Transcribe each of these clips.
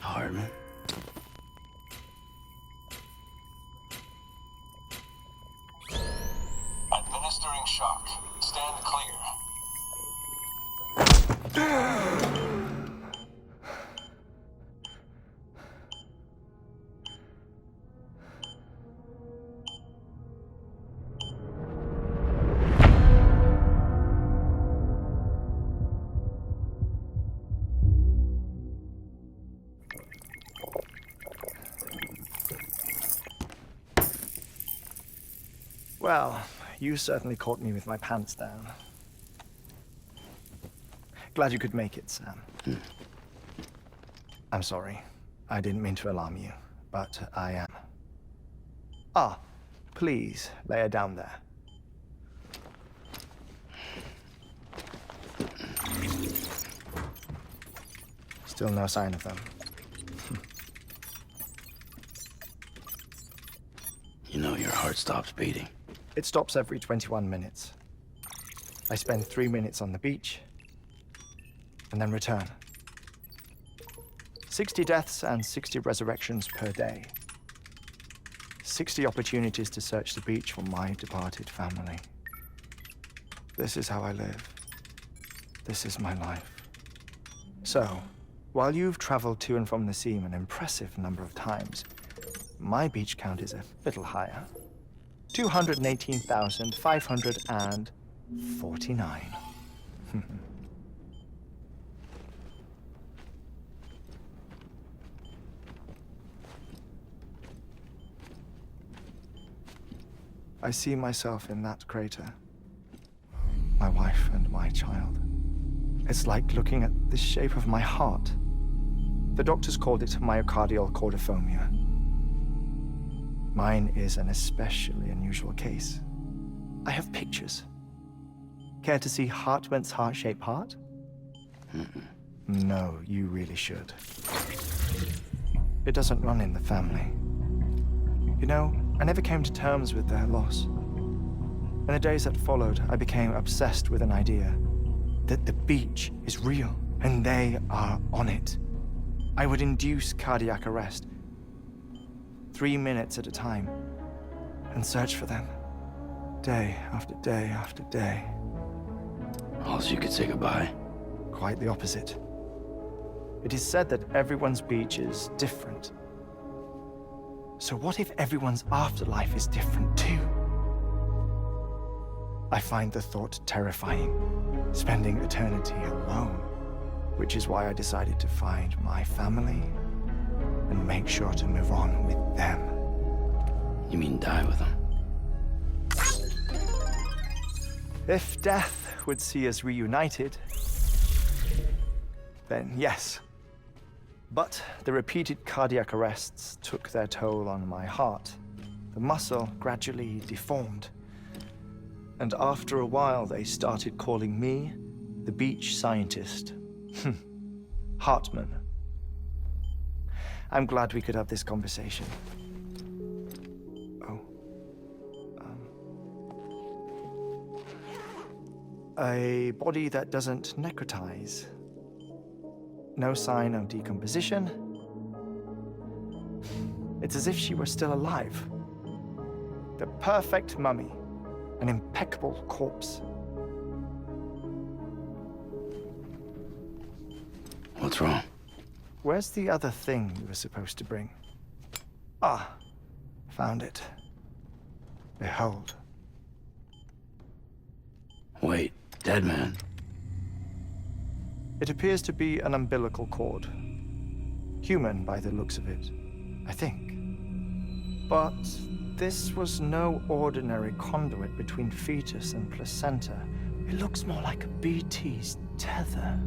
Heartman. Administering shock. Stand clear. Well, you certainly caught me with my pants down. Glad you could make it, Sam. I'm sorry. I didn't mean to alarm you, but I am. Ah, please, lay her down there. Still no sign of them. You know your heart stops beating. It stops every 21 minutes. I spend 3 minutes on the beach, and then return. 60 deaths and 60 resurrections per day. 60 opportunities to search the beach for my departed family. This is how I live. This is my life. So, while you've traveled to and from the scene an impressive number of times, my beach count is a little higher. 218,549. I see myself in that crater. My wife and my child. It's like looking at the shape of my heart. The doctors called it myocardial cordiformia. Mine is an especially unusual case. I have pictures. Care to see Heartman's heart-shaped heart? No, you really should. It doesn't run in the family. You know, I never came to terms with their loss. In the days that followed, I became obsessed with an idea that the beach is real and they are on it. I would induce cardiac arrest, 3 minutes at a time, and search for them, day after day after day. Also, you could say goodbye. Quite the opposite. It is said that everyone's beach is different. So what if everyone's afterlife is different too? I find the thought terrifying, spending eternity alone, which is why I decided to find my family and make sure to move on with them. You mean die with them? If death would see us reunited, then yes. But the repeated cardiac arrests took their toll on my heart. The muscle gradually deformed. And after a while, they started calling me the beach scientist. Heartman. I'm glad we could have this conversation. Oh. A body that doesn't necrotize. No sign of decomposition. It's as if she were still alive. The perfect mummy. An impeccable corpse. What's wrong? Where's the other thing you were supposed to bring? Ah, found it. Behold. Wait, dead man. It appears to be an umbilical cord. Human by the looks of it, I think. But this was no ordinary conduit between fetus and placenta. It looks more like a BT's tether.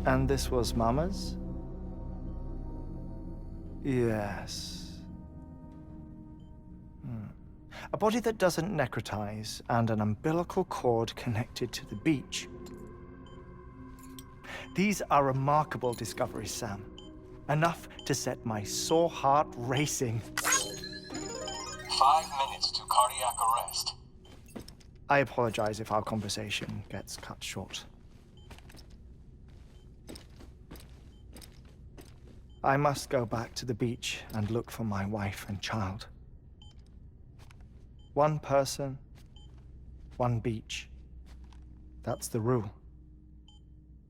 And this was Mama's? Yes. A body that doesn't necrotize and an umbilical cord connected to the beach. These are remarkable discoveries, Sam. Enough to set my sore heart racing. 5 minutes to cardiac arrest. I apologize if our conversation gets cut short. I must go back to the beach and look for my wife and child. One person, one beach. That's the rule.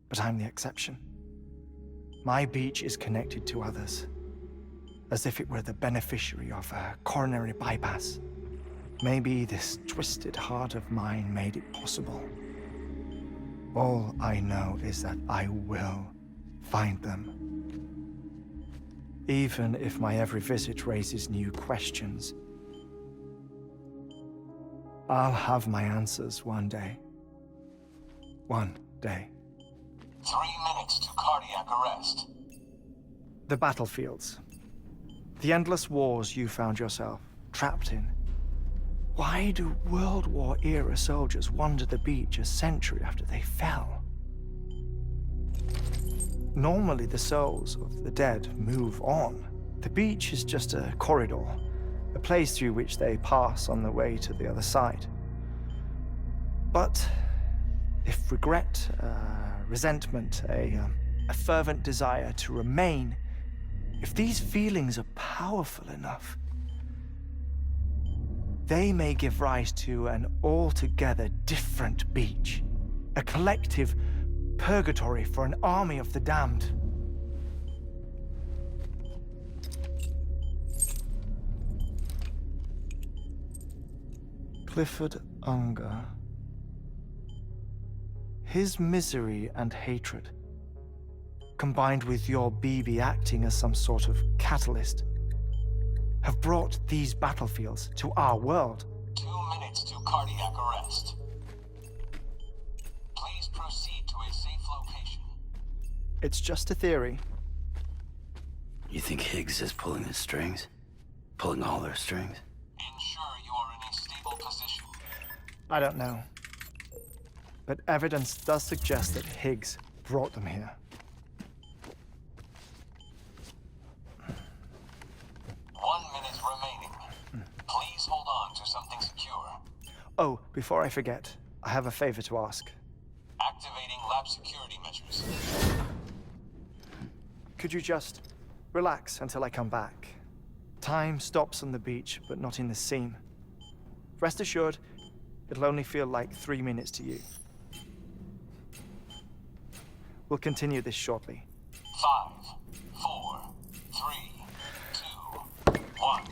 But I'm the exception. My beach is connected to others, as if it were the beneficiary of a coronary bypass. Maybe this twisted heart of mine made it possible. All I know is that I will find them. Even if my every visit raises new questions, I'll have my answers one day. One day. 3 minutes to cardiac arrest. The battlefields. The endless wars you found yourself trapped in. Why do World War-era soldiers wander the beach a century after they fell? Normally, the souls of the dead move on. The beach is just a corridor, a place through which they pass on the way to the other side. But if regret, resentment, a fervent desire to remain, if these feelings are powerful enough, they may give rise to an altogether different beach, a collective purgatory for an army of the damned. Clifford Unger. His misery and hatred, combined with your BB acting as some sort of catalyst, have brought these battlefields to our world. 2 minutes to cardiac arrest. Please proceed to a safe location. It's just a theory. You think Higgs is pulling the strings? Pulling all their strings? Ensure you are in a stable position. I don't know. But evidence does suggest that Higgs brought them here. 1 minute remaining. Please hold on to something secure. Oh, before I forget, I have a favor to ask. Activating lab security measures. Could you just relax until I come back? Time stops on the beach, but not in the seam. Rest assured, it'll only feel like 3 minutes to you. We'll continue this shortly. 5, 4, 3, 2, 1.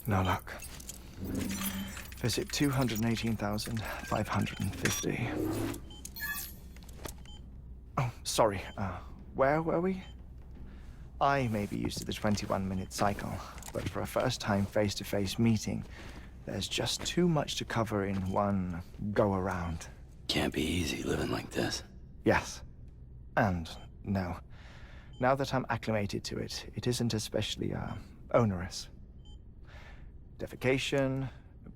No luck. Visit 218,550. Oh, sorry. Where were we? I may be used to the 21-minute cycle, but for a first-time face-to-face meeting, there's just too much to cover in one go-around. Can't be easy living like this. Yes. And no. Now that I'm acclimated to it, it isn't especially, onerous. Defecation,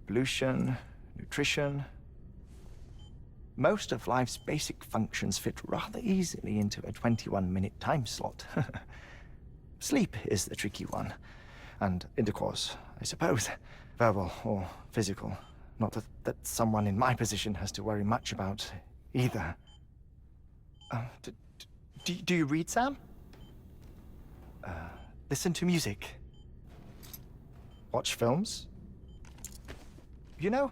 pollution, nutrition. Most of life's basic functions fit rather easily into a 21-minute time slot. Sleep is the tricky one. And intercourse, I suppose. Verbal or physical. Not that someone in my position has to worry much about either. Do you read, Sam? Listen to music. Watch films. You know,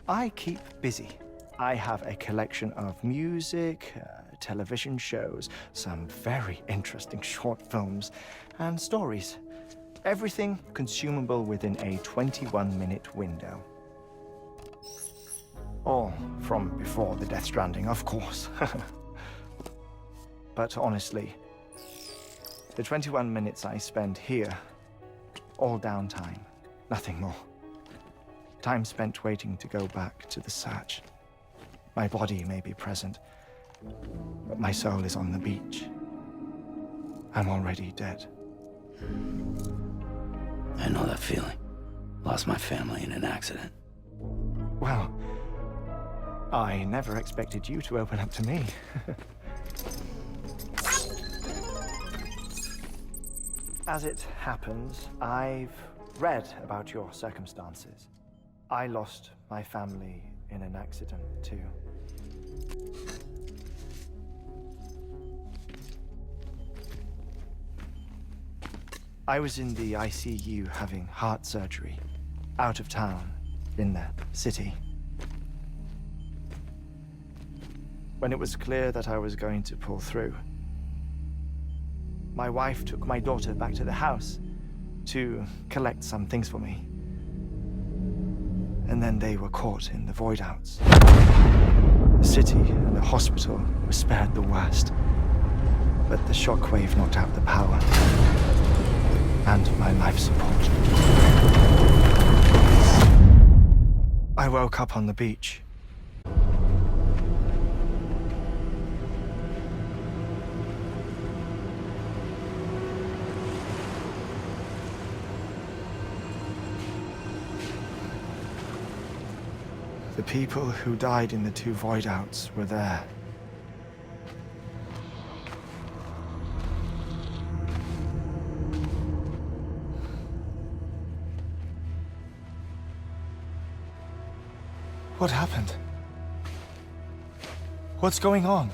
I keep busy. I have a collection of music, television shows, some very interesting short films, and stories. Everything consumable within a 21-minute window. All from before the Death Stranding, of course. But honestly, the 21 minutes I spend here, all downtime, nothing more. Time spent waiting to go back to the search. My body may be present, but my soul is on the beach. I'm already dead. I know that feeling. Lost my family in an accident. Well, I never expected you to open up to me. As it happens, I've read about your circumstances. I lost my family in an accident, too. I was in the ICU having heart surgery, out of town, in the city. When it was clear that I was going to pull through, my wife took my daughter back to the house to collect some things for me. And then they were caught in the void-outs. The city and the hospital were spared the worst, but the shockwave knocked out the power and my life support. I woke up on the beach. The people who died in the two void-outs were there. What happened? What's going on?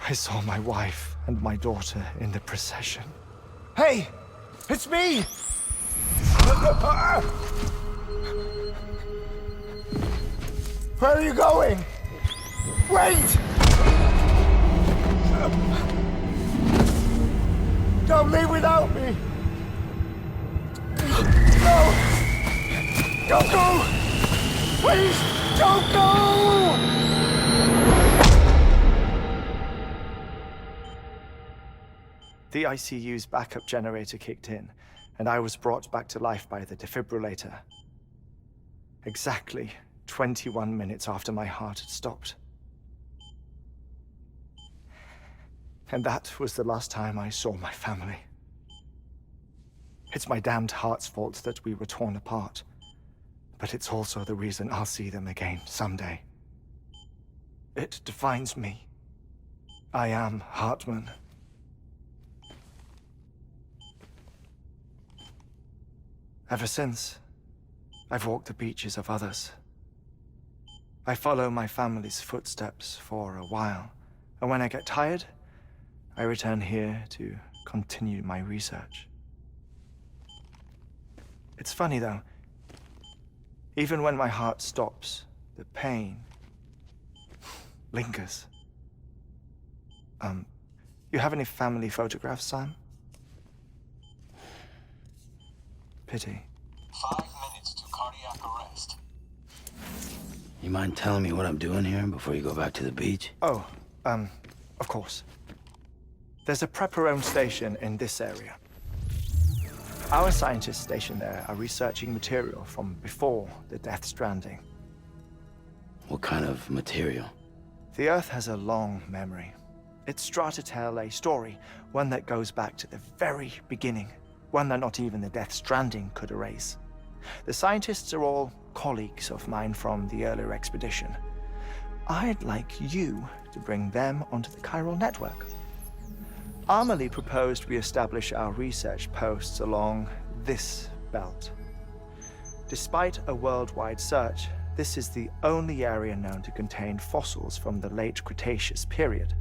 I saw my wife and my daughter in the procession. Hey! It's me! Where are you going? Wait! Don't leave without me! No! Don't go! Please, don't go! The ICU's backup generator kicked in, and I was brought back to life by the defibrillator. Exactly 21 minutes after my heart had stopped. And that was the last time I saw my family. It's my damned heart's fault that we were torn apart, but it's also the reason I'll see them again someday. It defines me. I am Heartman. Ever since, I've walked the beaches of others. I follow my family's footsteps for a while, And when I get tired, I return here to continue my research. It's funny though. Even when my heart stops, the pain lingers. You have any family photographs, Sam? Pity. 5 minutes to cardiac arrest. You mind telling me what I'm doing here before you go back to the beach? Oh, of course. There's a prepper-owned station in this area. Our scientists stationed there are researching material from before the Death Stranding. What kind of material? The Earth has a long memory. It's trying to tell a story, one that goes back to the very beginning, one that not even the Death Stranding could erase. The scientists are all colleagues of mine from the earlier expedition. I'd like you to bring them onto the chiral network. Amelie proposed we establish our research posts along this belt. Despite a worldwide search, this is the only area known to contain fossils from the late Cretaceous period.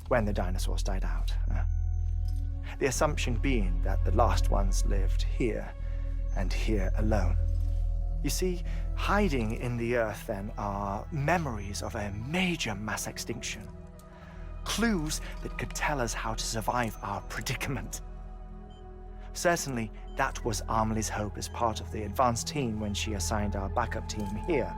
When the dinosaurs died out. The assumption being that the last ones lived here, and here alone. You see, hiding in the Earth then are memories of a major mass extinction. Clues that could tell us how to survive our predicament. Certainly, that was Amelie's hope as part of the advanced team when she assigned our backup team here.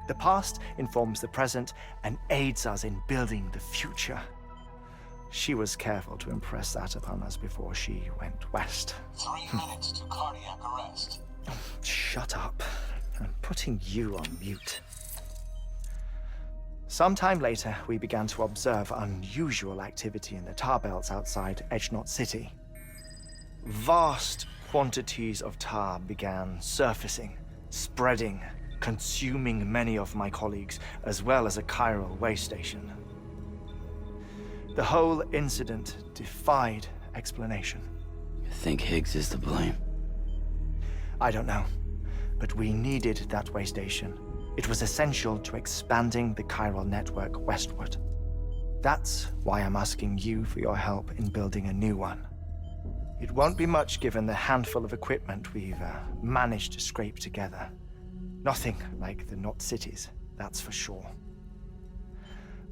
The past informs the present and aids us in building the future. She was careful to impress that upon us before she went west. 3 minutes to cardiac arrest. Shut up. I'm putting you on mute. Sometime later, we began to observe unusual activity in the tar belts outside Edgenot City. Vast quantities of tar began surfacing, spreading, consuming many of my colleagues, as well as a chiral way station. The whole incident defied explanation. You think Higgs is to blame? I don't know, but we needed that way station. It was essential to expanding the chiral network westward. That's why I'm asking you for your help in building a new one. It won't be much given the handful of equipment we've managed to scrape together. Nothing like the knot cities, that's for sure.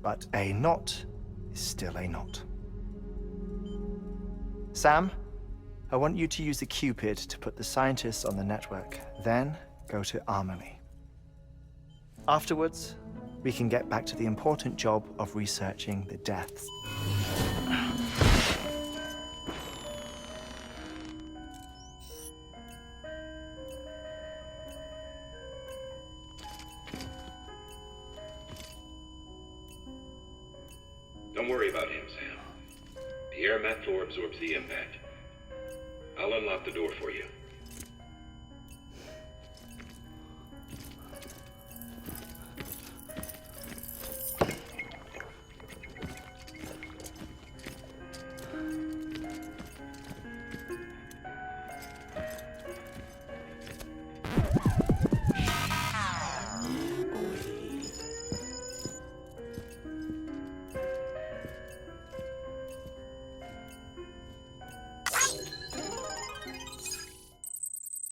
But a knot is still a knot. Sam, I want you to use the Cupid to put the scientists on the network, then go to Amelie. Afterwards, we can get back to the important job of researching the deaths. Don't worry about him, Sam. The air mat floor absorbs the impact. I'll unlock the door for you.